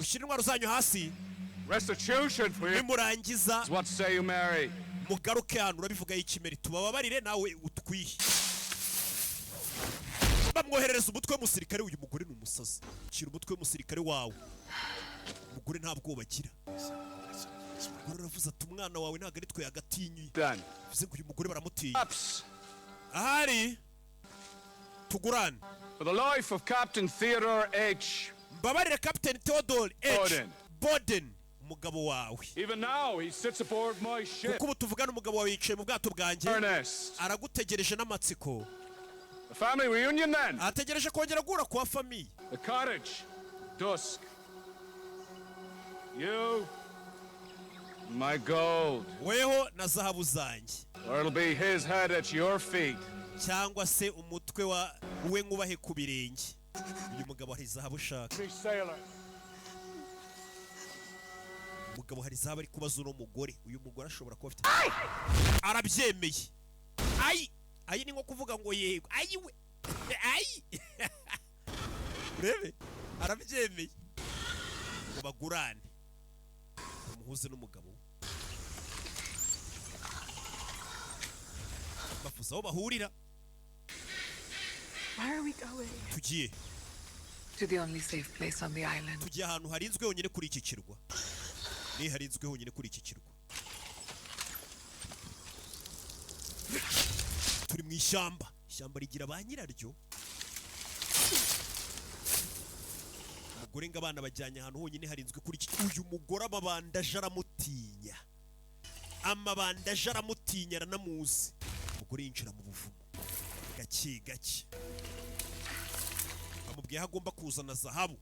mushyire intwaro zanyu hasi. Restitution for you. Nimurangiza What say you, Mary? mugaruke hano. Urabivuga y'ikimeri, tubababarire nawe utwihe. Bamwoherereza umutwe w'umusirikare. Uyu mugore ni umusazi. Shyira umutwe w'umusirikare wawe. Umugore nta bwoba agira. Umugore aravuze ati umwana wawe ntabwo ari twe yagatinyuye. Bivuze ngo uyu mugore baramutinya. Ahari tugurane. For the life of Captain Theodore H. Mbabarire Captain Theodore H. Borden. Umugabo wawe. Even now he sits aboard my ship. Kuko ubu tuvugana umugabo wawe yicaye mu bwato bwanjye. Aragutegereje n'amatsiko. The family reunion then. Ategereje kongera guhura kwa famiye. The cottage. Dusk. You. My gold. Weho na zahabu zanjye. Or it'll be his head at your feet. Cyangwa se umutwe wa we ngubahe ku birenge. Uyu mugabo hari zahabu ushaka. Umugabo hari zahabu ari kubaza uno mugore. Uyu mugore ashobora kuba afite. Arabyemeye. Ayi ni nko kuvuga ngo yego. Ayiwe. Ayi. Urebe. Arabyemeye. Ngo bagurane. Umuhuze n'umugabo. Bafuza aho bahurira. Where are we going? Tugiye. To the only safe place on the island. Tugiye ahantu harinzwe honyine kuri iki kirwa. Ni harinzwe honyine kuri iki kirwa. Turi mu ishyamba. Ishyamba rigira ba nyiraryo. Umugore ngo abana bajyanye ahantu honyine harinzwe kuri iki. Uyu mugore amabanda aramutinya. Amabanda aramutinya aranamuzi. Umugore yinjira mu buvumo. Gake gake. Amubwiye agomba kuzana zahabu.